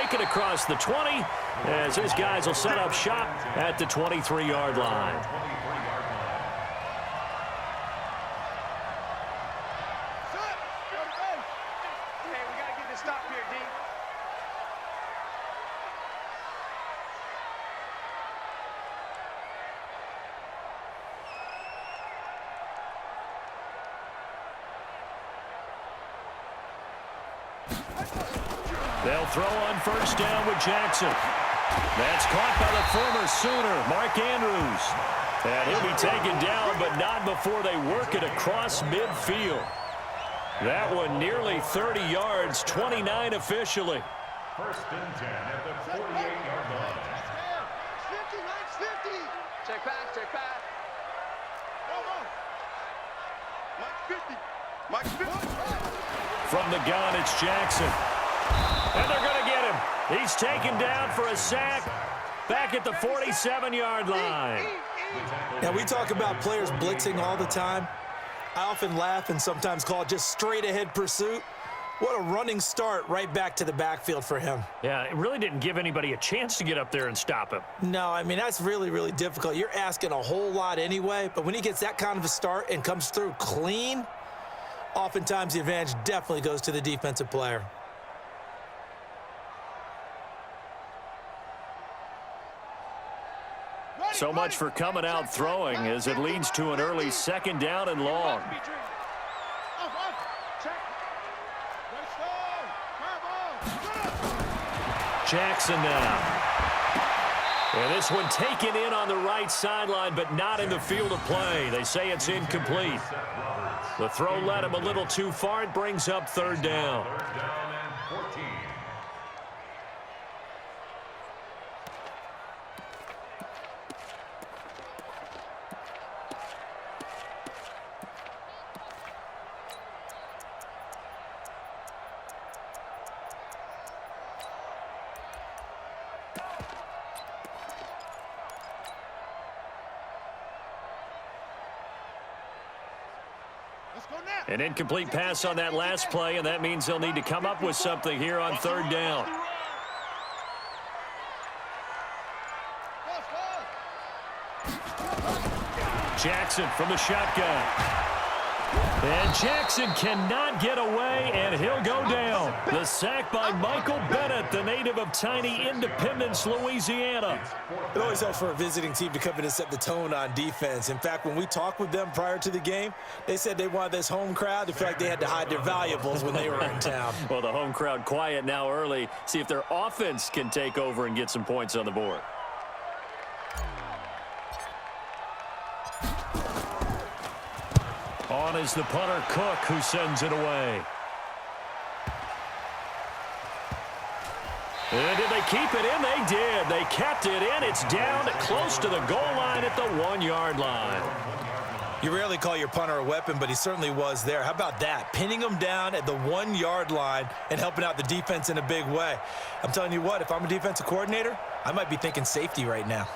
kick it across the 20 as his guys will set up shop at the 23-yard line. They'll throw on first down with Jackson. That's caught by the former Sooner, Mark Andrews. And he'll be taken down, but not before they work it across midfield. That one nearly 30 yards, 29 officially. First and 10 at the 48-yard line. 50. Check back, check back. Mike 50. From the gun, it's Jackson. And they're going to get him. He's taken down for a sack back at the 47-yard line. Now, we talk about players blitzing all the time. I often laugh and sometimes call it just straight-ahead pursuit. What a running start right back to the backfield for him. Yeah, it really didn't give anybody a chance to get up there and stop him. No, I mean, that's really, really difficult. You're asking a whole lot anyway, but when he gets that kind of a start and comes through clean, oftentimes the advantage definitely goes to the defensive player. So much for coming out throwing as it leads to an early second down and long. Jackson now. And this one taken in on the right sideline, but not in the field of play. They say it's incomplete. The throw led him a little too far. It brings up third down. Third down and 14. An incomplete pass on that last play, and that means they'll need to come up with something here on third down. Jackson from the shotgun. And Jackson cannot get away, and he'll go down. The sack by Michael Bennett, the native of tiny Independence, Louisiana. It always helps for a visiting team to come in and set the tone on defense. In fact, when we talked with them prior to the game, they said they wanted this home crowd to feel like they had to hide their valuables when they were in town. Well, the home crowd quiet now early. See if their offense can take over and get some points on the board. On is the punter, Cook, who sends it away. And did they keep it in? They did. They kept it in. It's down close to the goal line at the 1-yard line. You rarely call your punter a weapon, but he certainly was there. How about that? Pinning him down at the 1-yard line and helping out the defense in a big way. I'm telling you what, if I'm a defensive coordinator, I might be thinking safety right now.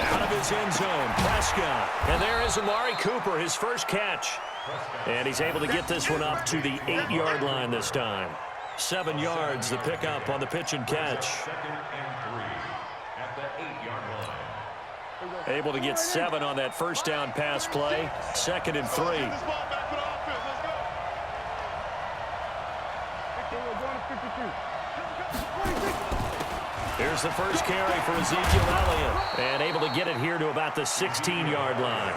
Out of his end zone, Prescott. And there is Amari Cooper, his first catch. And he's able to get this one up to the 8-yard line this time. 7 yards, the pickup on the pitch and catch. Able to get 7 on that first down pass play. 2nd and 3. Here's the first carry for Ezekiel Elliott. And able to get it here to about the 16-yard line.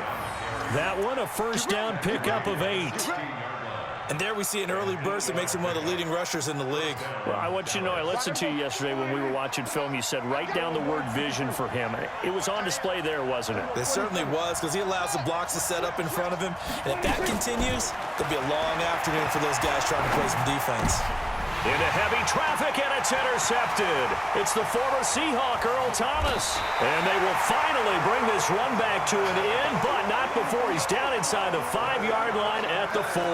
That one, a first down pickup of 8. And there we see an early burst that makes him one of the leading rushers in the league. Well, I want you to know, I listened to you yesterday when we were watching film. You said write down the word vision for him. It was on display there, wasn't it? It certainly was, because he allows the blocks to set up in front of him. And if that continues, it'll be a long afternoon for those guys trying to play some defense. Into heavy traffic, and it's intercepted. It's the former Seahawk, Earl Thomas. And they will finally bring this run back to an end, but not before he's down inside the 5-yard line at the 4.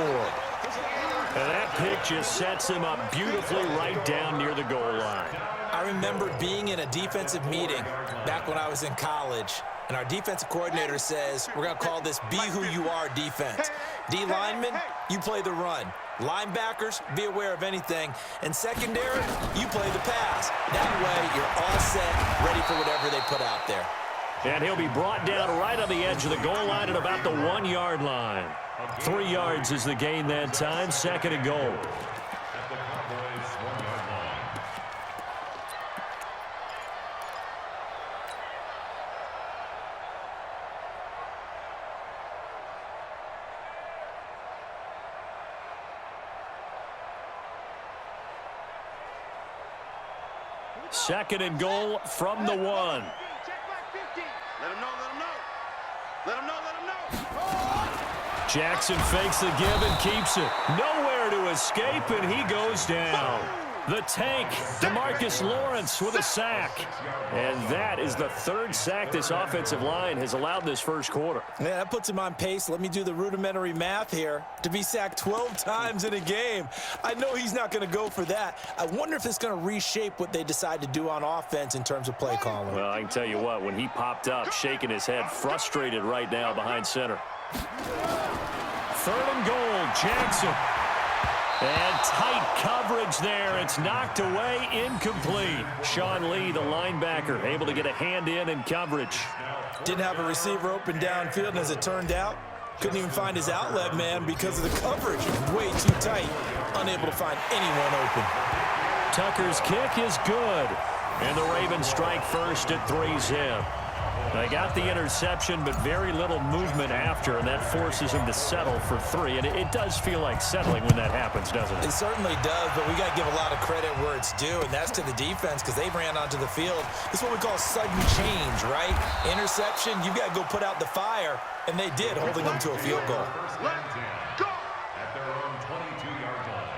And that pick just sets him up beautifully right down near the goal line. I remember being in a defensive meeting back when I was in college, and our defensive coordinator says, we're going to call this be who you are defense. D linemen, you play the run. Linebackers, be aware of anything. And secondary, you play the pass. That way, you're all set, ready for whatever they put out there. And he'll be brought down right on the edge of the goal line at about the 1-yard line. 3 yards is the gain that time, 2nd and goal. Second and goal from the 1. Let him know, let him know. Let him know, let him know. Jackson fakes the give and keeps it. Nowhere to escape, and he goes down. The tank, DeMarcus Lawrence with a sack. And that is the 3rd sack this offensive line has allowed this first quarter. Yeah, that puts him on pace. Let me do the rudimentary math here. To be sacked 12 times in a game, I know he's not going to go for that. I wonder if it's going to reshape what they decide to do on offense in terms of play calling. Well, I can tell you what, when he popped up, shaking his head, frustrated right now behind center. 3rd and goal, Jackson. And tight coverage there. It's knocked away, incomplete. Sean Lee, the linebacker, able to get a hand in coverage. Didn't have a receiver open downfield, and as it turned out, couldn't even find his outlet man because of the coverage. Way too tight, unable to find anyone open. Tucker's kick is good. And the Ravens strike first at 3-zip. They got the interception, but very little movement after, and that forces him to settle for 3. And it does feel like settling when that happens, doesn't it? It certainly does, but we got to give a lot of credit where it's due, and that's to the defense because they ran onto the field. This is what we call sudden change, right? Interception, you got to go put out the fire, and they did, holding them to a field goal. Go! At their own 22-yard line.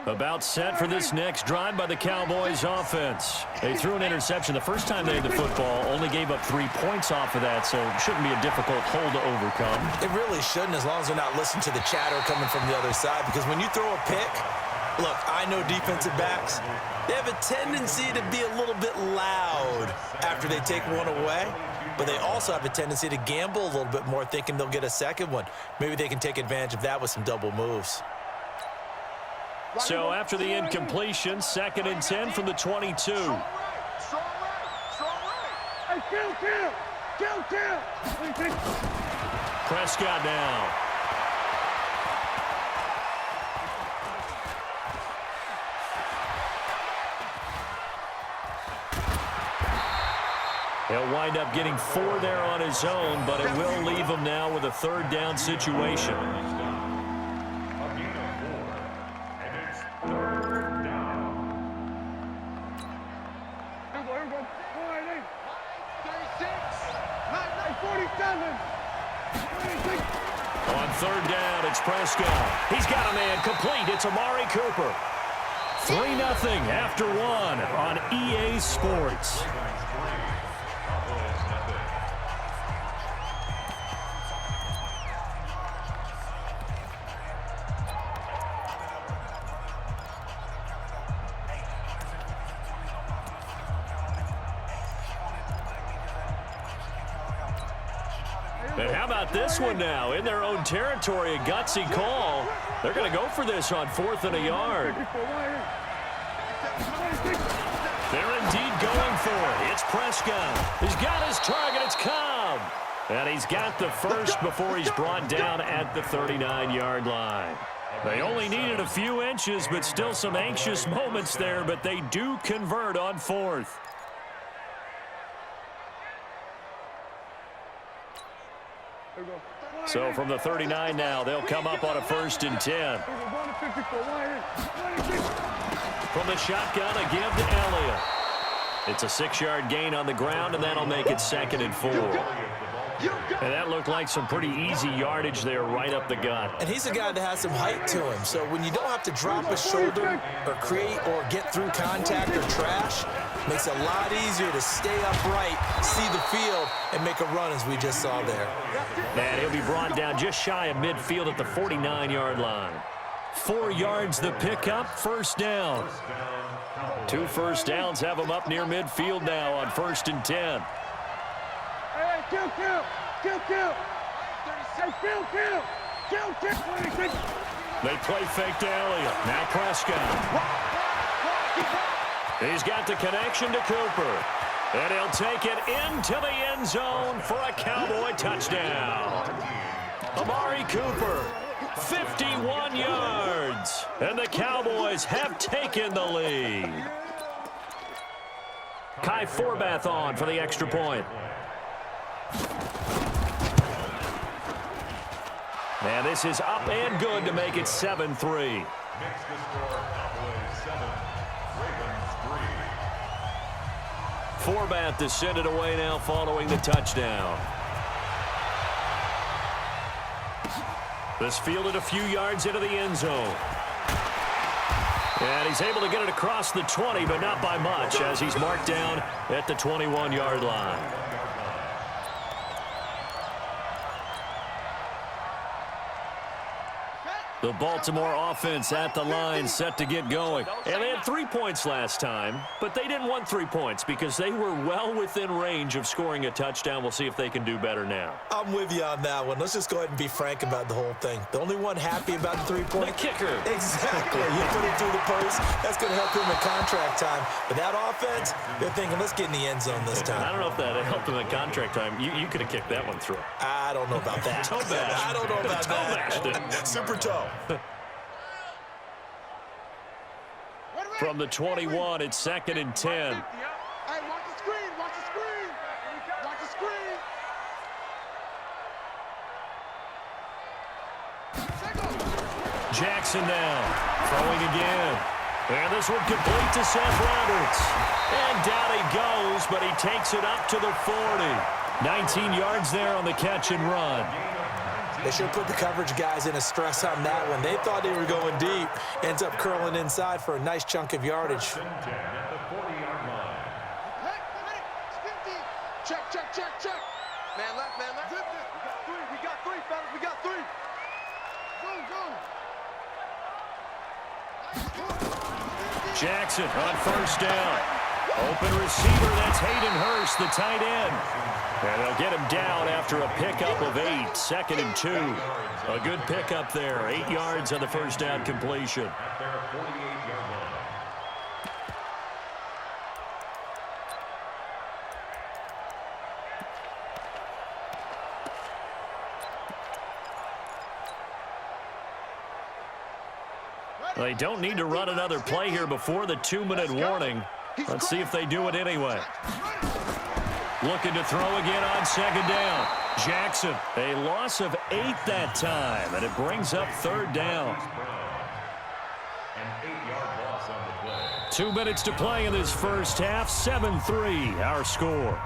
About set for this next drive by the Cowboys offense. They threw an interception the first time they had the football, only gave up 3 points off of that, so it shouldn't be a difficult hole to overcome. It really shouldn't, as long as they're not listening to the chatter coming from the other side, because when you throw a pick, look, I know defensive backs, they have a tendency to be a little bit loud after they take one away, but they also have a tendency to gamble a little bit more, thinking they'll get a second one. Maybe they can take advantage of that with some double moves. So after the incompletion, 2nd and 10 from the 22. Strong right. Hey, kill. Prescott now. He'll wind up getting 4 there on his own, but it will leave him now with a 3rd down situation. On 3rd down, it's Prescott. He's got a man complete. It's Amari Cooper. 3-0 after 1 on EA Sports. And how about this one now? In their own territory, a gutsy call. They're going to go for this on 4th and a yard. They're indeed going for it. It's Prescott. He's got his target. It's Cobb. And he's got the first before he's brought down at the 39-yard line. They only needed a few inches, but still some anxious moments there, but they do convert on 4th. So from the 39 now, they'll come up on a 1st and 10. From the shotgun, a give to Elliott. It's a 6-yard gain on the ground, and that'll make it 2nd and 4. And that looked like some pretty easy yardage there right up the gut. And he's a guy that has some height to him. So when you don't have to drop a shoulder or create or get through contact or trash, makes it a lot easier to stay upright, see the field, and make a run as we just saw there. And he'll be brought down just shy of midfield at the 49-yard line. 4 yards the pickup, first down. 2 first downs have them up near midfield now on 1st and 10. Hey, kill. They play fake to Elliott. Now Prescott. He's got the connection to Cooper. And he'll take it into the end zone for a Cowboy touchdown. Amari Cooper, 51 yards. And the Cowboys have taken the lead. Kai Forbath on for the extra point. And this is up and good to make it 7-3. Makes the score Cowboys 7, Ravens 3. Forbath to send it away now following the touchdown. This fielded a few yards into the end zone. And he's able to get it across the 20, but not by much, as he's marked down at the 21-yard line. The Baltimore offense at the line set to get going. And they had 3 points last time, but they didn't want 3 points because they were well within range of scoring a touchdown. We'll see if they can do better now. I'm with you on that one. Let's just go ahead and be frank about the whole thing. The only one happy about the 3-point. The kicker. Exactly. You put it through the post. That's going to help him in contract time. But that offense, they're thinking, let's get in the end zone this time. I don't know if that helped him in contract time. You could have kicked that one through. I don't know about that. Toe bash. I don't know about Toe bashed that. it. Super toe. From the 21, it's 2nd and 10. Hey, watch the screen. Watch the screen. Jackson now, throwing again. And this one complete to Seth Roberts. And down he goes, but he takes it up to the 40. 19 yards there on the catch and run. They should have put the coverage guys in a stress on that one. They thought they were going deep. Ends up curling inside for a nice chunk of yardage. At the 40-yard line. Check. Man left. We got three, fellas. We got three. Go. Jackson on first down. Open receiver, that's Hayden Hurst, the tight end. And they'll get him down after a pickup of 8, 2nd and 2. A good pickup there, 8 yards on the first down completion. At their 48-yard line. They don't need to run another play here before the 2-minute warning. Let's see if they do it anyway. Looking to throw again on 2nd down. Jackson, a loss of 8 that time, and it brings up 3rd down. An 8-yard loss on the play. 2 minutes to play in this first half. 7-3, our score.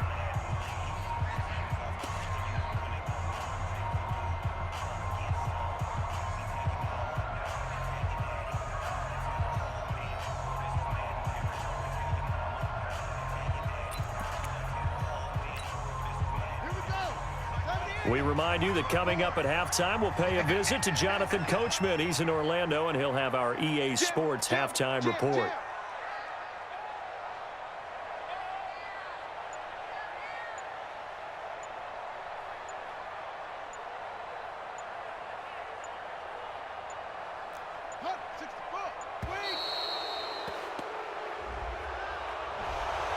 We remind you that coming up at halftime, we'll pay a visit to Jonathan Coachman. He's in Orlando, and he'll have our EA Sports halftime report.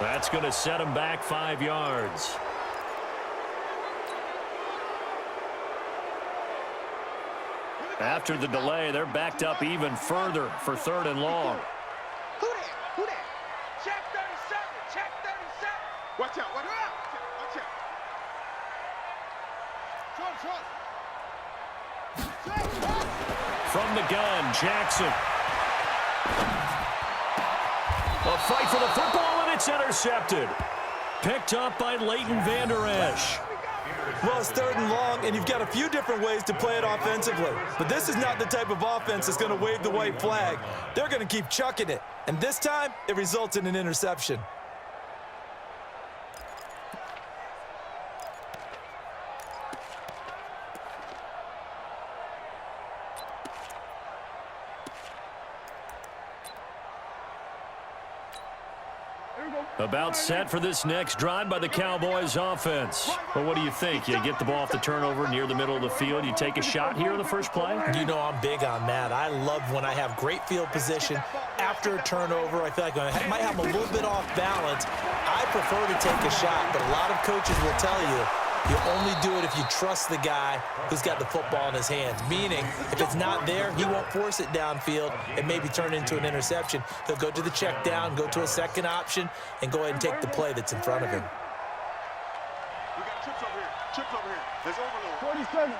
That's going to set him back 5 yards. After the delay, they're backed up even further for 3rd and long. Who that? Check 37. Watch out. From the gun, Jackson. A fight for the football, and it's intercepted. Picked up by Leighton Vander Esch. Well, it's 3rd and long, and you've got a few different ways to play it offensively. But this is not the type of offense that's going to wave the white flag. They're going to keep chucking it. And this time, it results in an interception. About set for this next drive by the Cowboys offense. Well, what do you think? You get the ball off the turnover near the middle of the field. You take a shot here in the first play? You know I'm big on that. I love when I have great field position after a turnover. I feel like I might have a little bit off balance. I prefer to take a shot, but a lot of coaches will tell you you only do it if you trust the guy who's got the football in his hands. Meaning, if it's not there, he won't force it downfield and maybe turn it into an interception. He'll go to the check down, go to a second option, and go ahead and take the play that's in front of him. We got chips over here. Chips over here. There's overload. 47.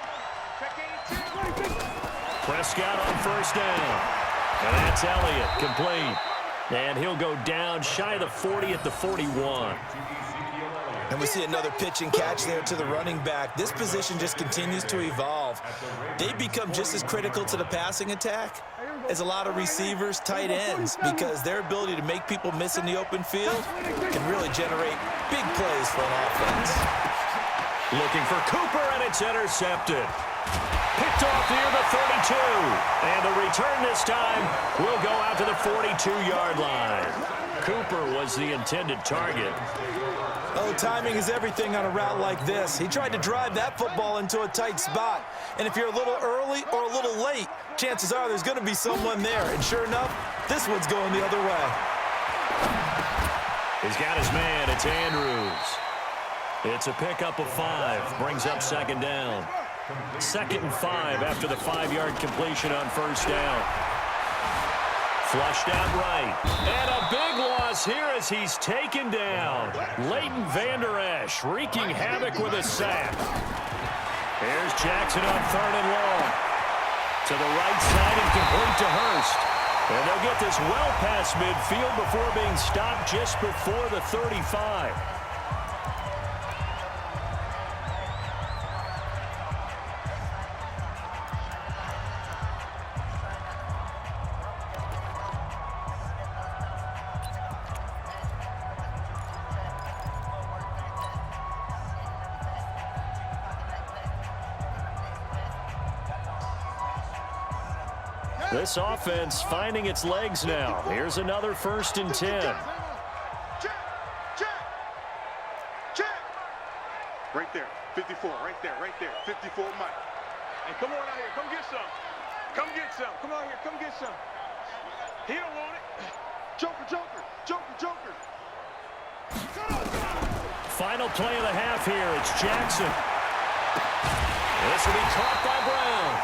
Prescott on first down. And that's Elliott, complete. And he'll go down shy of the 40 at the 41. And we see another pitch and catch there to the running back. This position just continues to evolve. They become just as critical to the passing attack as a lot of receivers, tight ends, because their ability to make people miss in the open field can really generate big plays for an offense. Looking for Cooper, and it's intercepted. Picked off near the 32. And the return this time will go out to the 42-yard line. Cooper was the intended target. Oh, timing is everything on a route like this. He tried to drive that football into a tight spot. And if you're a little early or a little late, chances are there's going to be someone there. And sure enough, this one's going the other way. He's got his man. It's Andrews. It's a pickup of 5. Brings up second down. 2nd and 5 after the 5-yard completion on first down. Flushed out right. And a big loss here as he's taken down. Leighton Vander Esch wreaking havoc with a sack. Here's Jackson on 3rd and long. To the right side and complete to Hurst. And they'll get this well past midfield before being stopped just before the 35. This offense finding its legs now. Here's another 1st and 10. Check. Right there. 54. Right there. 54 Mike. Hey, come on out here. Come get some. Come on here. Come get some. He don't want it. Joker. Final play of the half here. It's Jackson. This will be caught by Brown.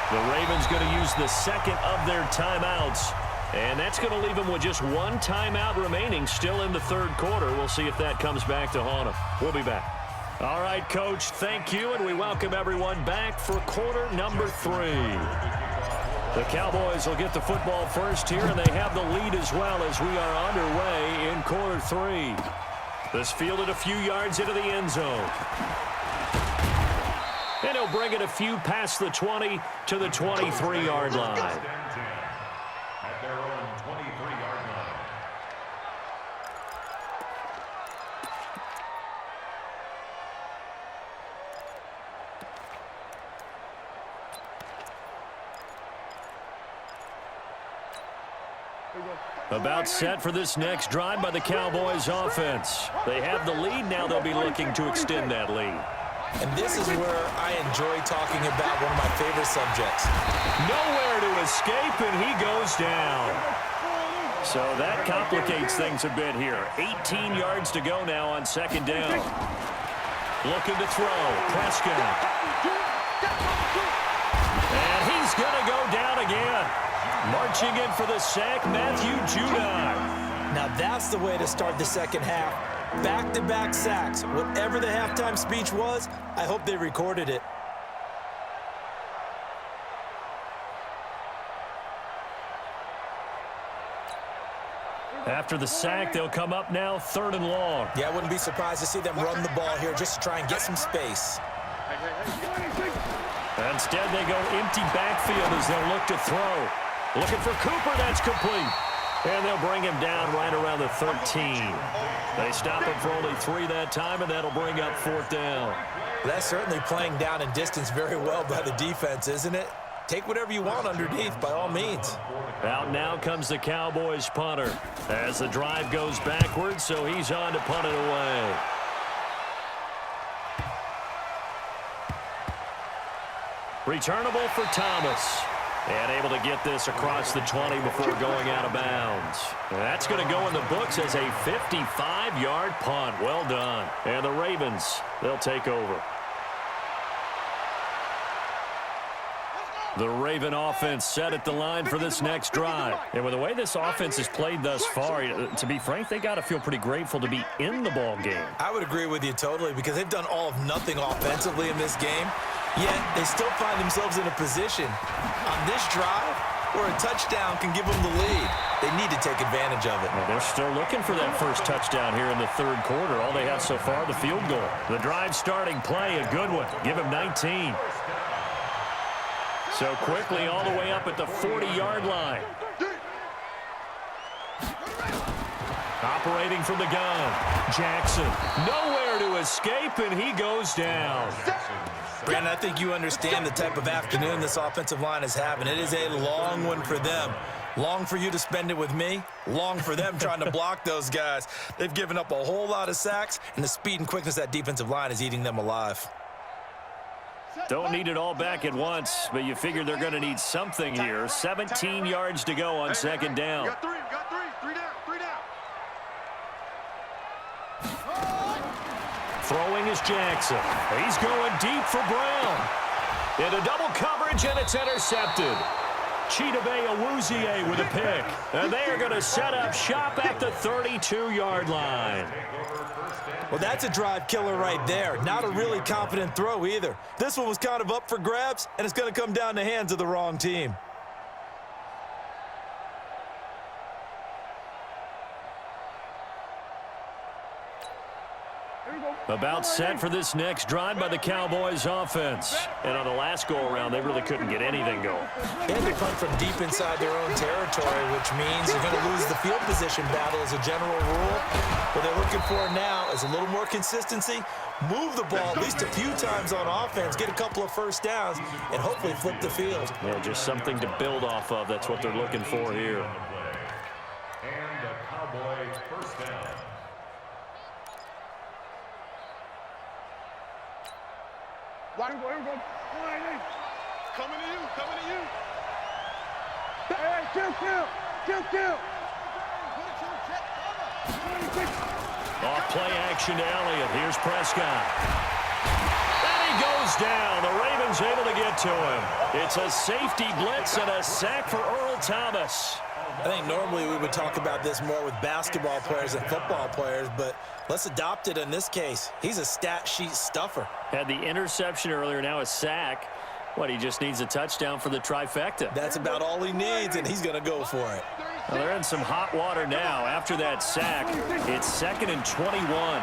The Ravens going to use the 2nd of their timeouts. And that's going to leave them with just 1 timeout remaining still in the 3rd quarter. We'll see if that comes back to haunt them. We'll be back. All right, Coach, thank you, and we welcome everyone back for quarter number 3. The Cowboys will get the football first here, and they have the lead as well as we are underway in quarter 3. This fielded a few yards into the end zone. And he'll bring it a few past the 20 to the 23-yard line. At their own 23-yard line. About set for this next drive by the Cowboys offense. They have the lead. Now they'll be looking to extend that lead. And this is where I enjoy talking about one of my favorite subjects. Nowhere to escape, and he goes down. So that complicates things a bit here. 18 yards to go now on 2nd down. Looking to throw. Prescott. And he's going to go down again. Marching in for the sack, Matthew Judon. Now that's the way to start the second half. Back-to-back sacks. Whatever the halftime speech was, I hope they recorded it. After the sack, they'll come up now 3rd and long. Yeah, I wouldn't be surprised to see them run the ball here just to try and get some space. Instead, they go empty backfield as they'll look to throw. Looking for Cooper, that's complete. And they'll bring him down right around the 13. They stop him for only 3 that time, and that'll bring up 4th down. That's certainly playing down in distance very well by the defense, isn't it? Take whatever you want underneath, by all means. Out now comes the Cowboys punter as the drive goes backwards, so he's on to punt it away. Returnable for Thomas. And able to get this across the 20 before going out of bounds. That's going to go in the books as a 55-yard punt. Well done. And the Ravens, they'll take over. The Raven offense set at the line for this next drive. And with the way this offense has played thus far, to be frank, they got to feel pretty grateful to be in the ball game. I would agree with you totally because they've done all of nothing offensively in this game, yet they still find themselves in a position on this drive where a touchdown can give them the lead. They need to take advantage of it. Well, they're still looking for that first touchdown here in the 3rd quarter. All they have so far, the field goal. The drive starting play, a good one. Give him 19. So quickly all the way up at the 40-yard line. Operating from the gun. Jackson, nowhere to escape, and he goes down. Brandon, I think you understand the type of afternoon this offensive line is having. It is a long one for them. Long for you to spend it with me. Long for them trying to block those guys. They've given up a whole lot of sacks, and the speed and quickness of that defensive line is eating them alive. Don't need it all back at once, but you figure they're going to need something here. 17 yards to go on 2nd down. Got three. Three down. Throwing is Jackson. He's going deep for Brown. Into double coverage, and it's intercepted. Chidobe Awuzie with a pick. And they are going to set up shop at the 32-yard line. Well, that's a drive killer right there. Not a really confident throw either. This one was kind of up for grabs, and it's going to come down the hands of the wrong team. About set for this next drive by the Cowboys offense. And on the last go-around, they really couldn't get anything going. They had to punt from deep inside their own territory, which means you're going to lose the field position battle as a general rule. What they're looking for now is a little more consistency, move the ball at least a few times on offense, get a couple of first downs, and hopefully flip the field. Yeah, just something to build off of. That's what they're looking for here. And the Cowboys first down. Coming to you. Hey, kill. Off play action to Elliott. Here's Prescott. And he goes down. The Ravens able to get to him. It's a safety blitz and a sack for Earl Thomas. I think normally we would talk about this more with basketball players and football players, but let's adopt it in this case. He's a stat sheet stuffer. Had the interception earlier, now a sack. What, he just needs a touchdown for the trifecta. That's about all he needs, and he's going to go for it. Well, they're in some hot water now. After that sack, it's 2nd and 21.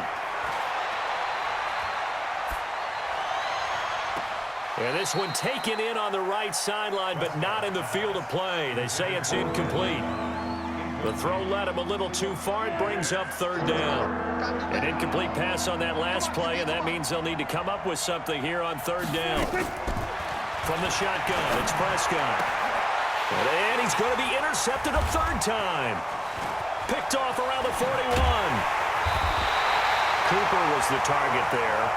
And this one taken in on the right sideline, but not in the field of play. They say it's incomplete. The throw led him a little too far. It brings up 3rd down. An incomplete pass on that last play, and that means they'll need to come up with something here on 3rd down. From the shotgun, it's Prescott. And he's going to be intercepted a 3rd time. Picked off around the 41. Cooper was the target there.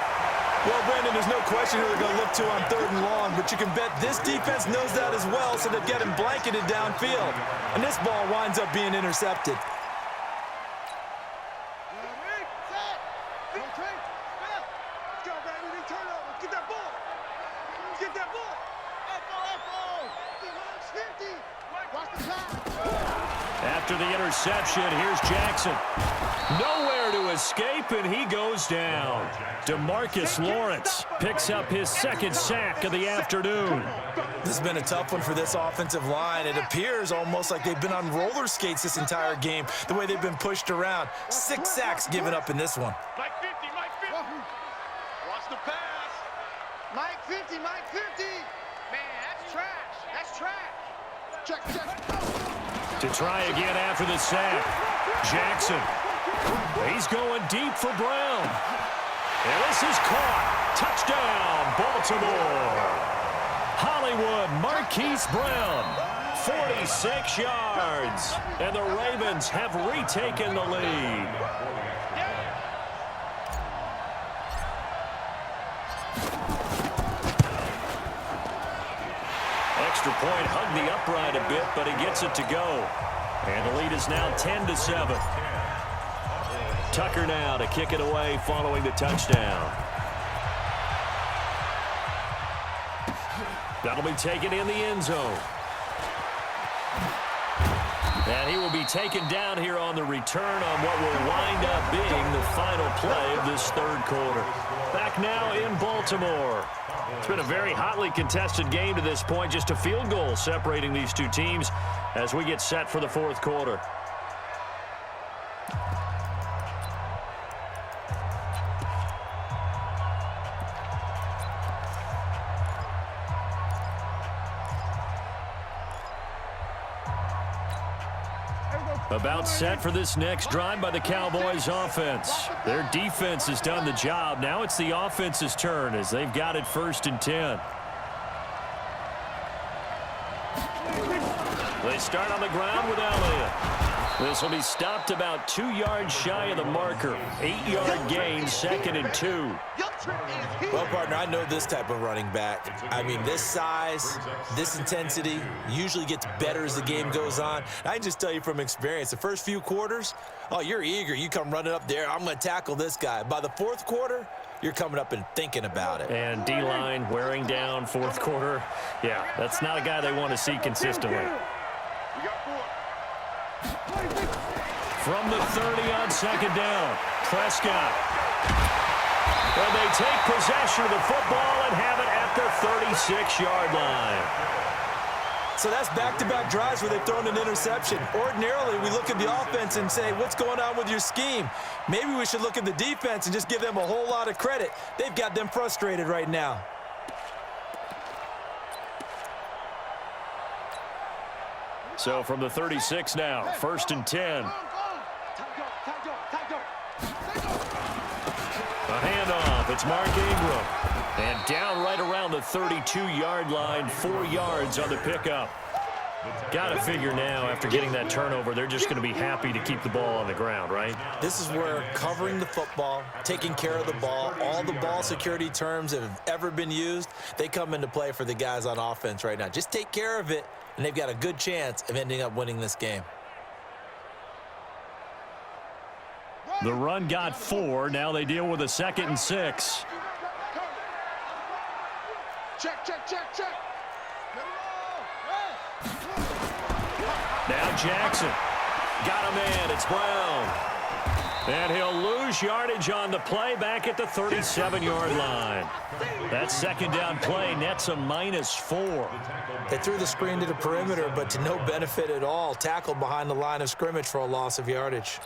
Well, Brandon, there's no question who they're going to look to on 3rd and long, but you can bet this defense knows that as well, so they've got him blanketed downfield. And this ball winds up being intercepted. After the interception, here's Jackson. Nowhere to escape, and he goes down. DeMarcus Lawrence picks up his second sack of the afternoon. This has been a tough one for this offensive line. It appears almost like they've been on roller skates this entire game, the way they've been pushed around. 6 sacks given up in this one. Mike 50, Mike 50. Watch the pass. Mike 50, Mike 50. Man, that's trash. That's trash. Check, check. To try again after the sack. Jackson. He's going deep for Brown. And this is caught. Touchdown, Baltimore. Hollywood Marquise Brown. 46 yards. And the Ravens have retaken the lead. Extra point hugged the upright a bit, but he gets it to go. And the lead is now 10-7. Tucker now to kick it away following the touchdown. That'll be taken in the end zone. And he will be taken down here on the return on what will wind up being the final play of this third quarter. Back now in Baltimore. It's been a very hotly contested game to this point. Just a field goal separating these two teams as we get set for the fourth quarter. About set for this next drive by the Cowboys offense. Their defense has done the job. Now it's the offense's turn as they've got it 1st and 10. They start on the ground with Elliott. This will be stopped about 2 yards shy of the marker. 8-yard gain, 2nd and 2. Well, partner, I know this type of running back. I mean, this size, this intensity usually gets better as the game goes on. I can just tell you from experience, the first few quarters, oh, you're eager. You come running up there, I'm going to tackle this guy. By the fourth quarter, you're coming up and thinking about it. And D-line wearing down fourth quarter. Yeah, that's not a guy they want to see consistently. From the 30 on 2nd down, Prescott. And they take possession of the football and have it at the 36-yard line. So that's back-to-back drives where they've thrown an interception. Ordinarily, we look at the offense and say, what's going on with your scheme? Maybe we should look at the defense and just give them a whole lot of credit. They've got them frustrated right now. So from the 36 now, 1st and 10. A handoff. It's Mark Ingram. And down right around the 32-yard line, 4 yards on the pickup. Got to figure now, after getting that turnover, they're just going to be happy to keep the ball on the ground, right? This is where covering the football, taking care of the ball, all the ball security terms that have ever been used, they come into play for the guys on offense right now. Just take care of it, and they've got a good chance of ending up winning this game. The run got 4. Now they deal with a 2nd and 6. Check, check, check, check. Now Jackson. Got a man. It's Brown. And he'll lose yardage on the play back at the 37-yard line. That 2nd down play nets a -4. They threw the screen to the perimeter, but to no benefit at all. Tackled behind the line of scrimmage for a loss of yardage.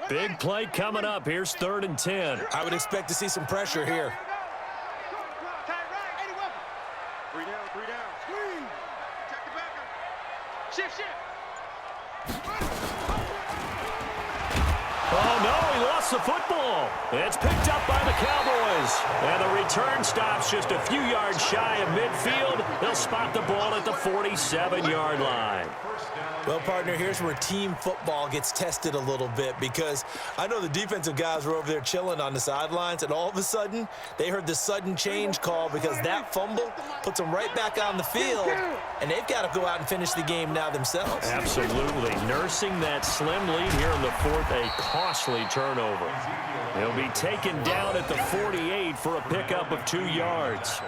Big play coming up. Here's 3rd and 10. I would expect to see some pressure here. 3 down, 3 down. Check the backer. Shift. Oh, no, he lost gets the football. It's picked up by the Cowboys. And the return stops just a few yards shy of midfield. They'll spot the ball at the 47-yard line. Well, partner, here's where team football gets tested a little bit, because I know the defensive guys were over there chilling on the sidelines, and all of a sudden, they heard the sudden change call because that fumble puts them right back on the field, and they've got to go out and finish the game now themselves. Absolutely. Nursing that slim lead here in the fourth, a costly turnover. He'll be taken down at the 48 for a pickup of 2 yards.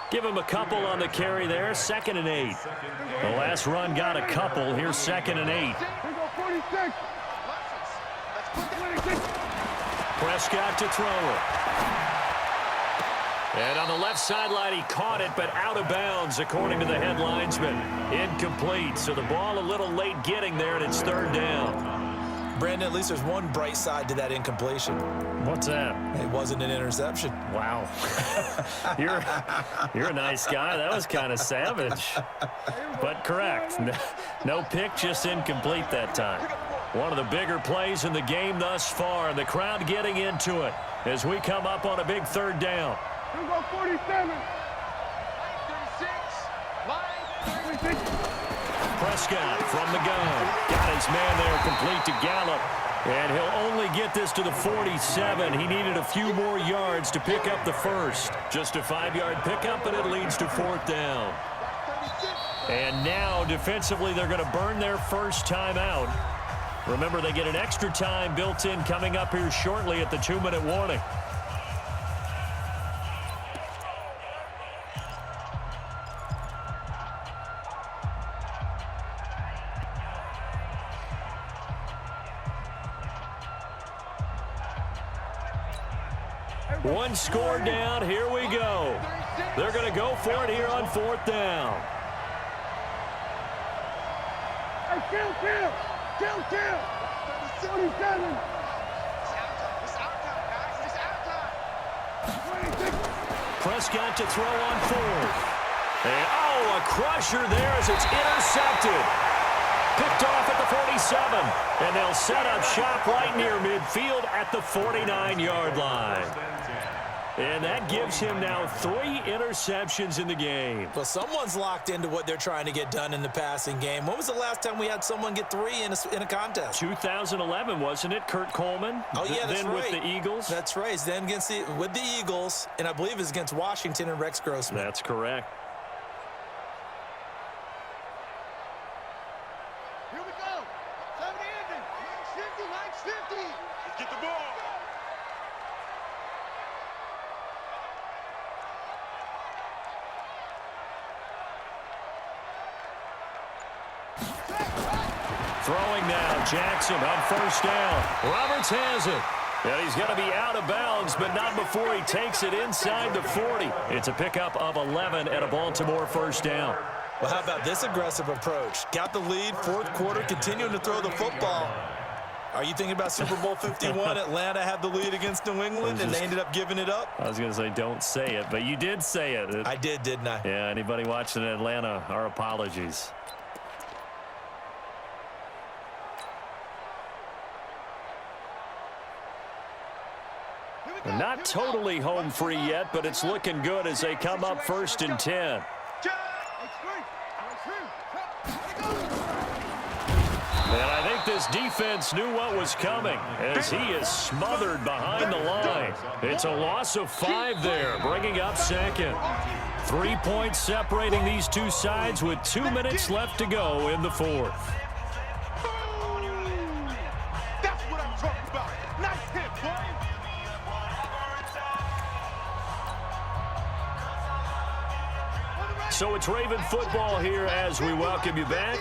Give him a couple on the carry there, 2nd and 8. The last run got a couple. Here's 2nd and 8. Prescott to throw it. And on the left sideline, he caught it, but out of bounds, according to the head linesman. Incomplete, so the ball a little late getting there, and it's 3rd down. Brandon, at least there's one bright side to that incompletion. What's that? It wasn't an interception. Wow. You're a nice guy. That was kind of savage. But correct. No pick, just incomplete that time. One of the bigger plays in the game thus far, and the crowd getting into it as we come up on a big 3rd down. Here we go, 47. 36. Prescott from the gun. Got his man there, complete to Gallup. And he'll only get this to the 47. He needed a few more yards to pick up the first. Just a 5-yard pickup, and it leads to 4th down. And now, defensively, they're going to burn their first time out. Remember, they get an extra time built in coming up here shortly at the 2-minute warning. One score down. Here we go. They're going to go for it here on 4th down. Hey, kill. 27. It's out time, guys. It's out time. 26. Prescott to throw on 4th. And, a crusher there as it's intercepted. Picked off at the 47. And they'll set up shop right near midfield at the 49-yard line. And that gives him now 3 interceptions in the game. Well, someone's locked into what they're trying to get done in the passing game. When was the last time we had someone get 3 in a contest? 2011, wasn't it? Kurt Coleman? Oh, yeah, that's then right. With the Eagles? That's right. Then with the Eagles, and I believe it's against Washington and Rex Grossman. That's correct. Here we go. 70 ending. 50. Let's get the ball. Throwing now, Jackson on 1st down. Roberts has it. And he's going to be out of bounds, but not before he takes it inside the 40. It's a pickup of 11 and a Baltimore 1st down. Well, how about this aggressive approach? Got the lead, 4th quarter, continuing to throw the football. Are you thinking about Super Bowl 51? Atlanta had the lead against New England, and they ended up giving it up? I was going to say don't say it, but you did say it. I did, didn't I? Yeah, anybody watching Atlanta, our apologies. Not totally home free yet, but it's looking good as they come up 1st and 10. And I think this defense knew what was coming as he is smothered behind the line. It's a loss of 5 there, bringing up 2nd. 3 points separating these two sides with 2 minutes left to go in the 4th. That's what I'm talking about. Nice hit, boy. So it's Raven football here as we welcome you back.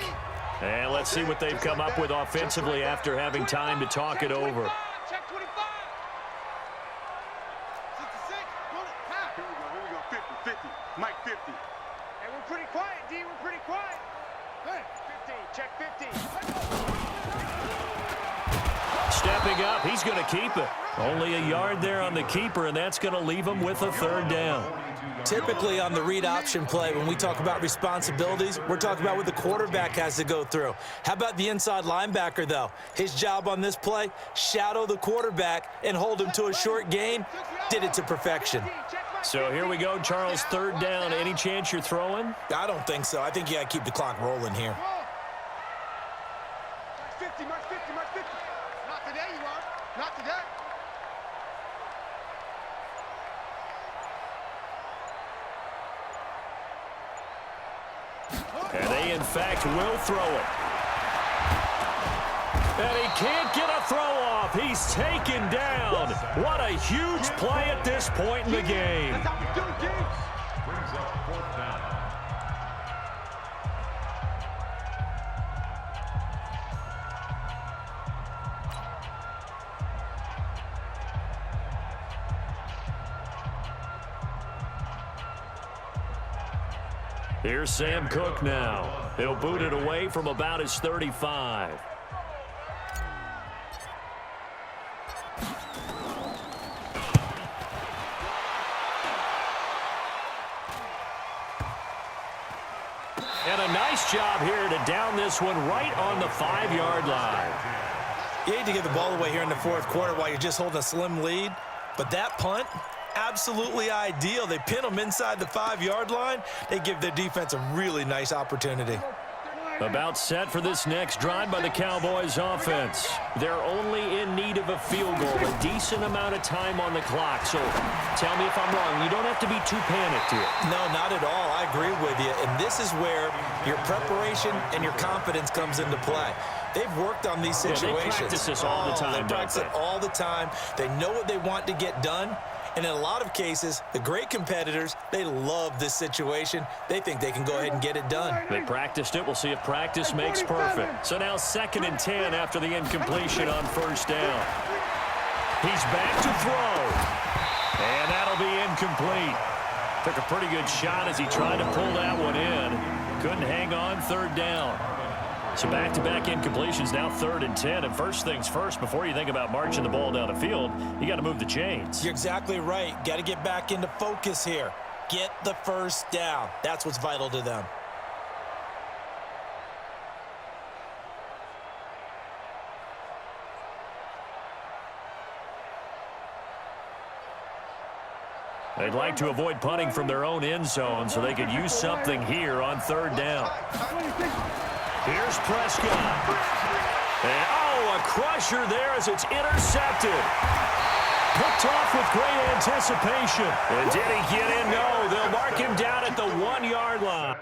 And let's see what they've come up with offensively after having time to talk it over. Check 25. 66. Here we go. 50. Mike 50. Hey, we're pretty quiet, D. We're pretty quiet. Hey, 50. Check 50. Stepping up, he's going to keep it. Only a yard there on the keeper, and that's going to leave him with a 3rd down. Typically on the read option play, when we talk about responsibilities, we're talking about what the quarterback has to go through. How about the inside linebacker, though? His job on this play, shadow the quarterback and hold him to a short gain. Did it to perfection. So here we go, Charles, third down. Any chance you're throwing? I don't think so. I think you got to keep the clock rolling here. Mark 50, Mark 50, Mark 50. Not today, you are. Not today. And they, in fact, will throw it. And he can't get a throw off. He's taken down. What a huge play at this point in the game. That's how we do it, James. Brings up fourth down. Here's Sam Cook now. He'll boot it away from about his 35. And a nice job here to down this one right on the 5-yard line. You hate to give the ball away here in the fourth quarter while you're just holding a slim lead, but that punt, absolutely ideal. They pin them inside the 5-yard line. They give their defense a really nice opportunity. About set for this next drive by the Cowboys offense. They're only in need of a field goal, a decent amount of time on the clock. So tell me if I'm wrong. You don't have to be too panicked here. No, not at all. I agree with you. And this is where your preparation and your confidence comes into play. They've worked on these situations. They practice this all the time, They practice it all the time. They know what they want to get done. And in a lot of cases, the great competitors, they love this situation. They think they can go ahead and get it done. They practiced it. We'll see if practice makes perfect. So now 2nd and 10 after the incompletion on first down. He's back to throw. And that'll be incomplete. Took a pretty good shot as he tried to pull that one in. Couldn't hang on, 3rd down. So back-to-back incompletions, now 3rd and 10. And first things first, before you think about marching the ball down the field, you got to move the chains. You're exactly right. Got to get back into focus here. Get the first down. That's what's vital to them. They'd like to avoid punting from their own end zone so they could use something here on 3rd down. Here's Prescott. And, oh, a crusher there as it's intercepted. Picked off with great anticipation. And did he get in? No, they'll mark him down at the 1-yard line.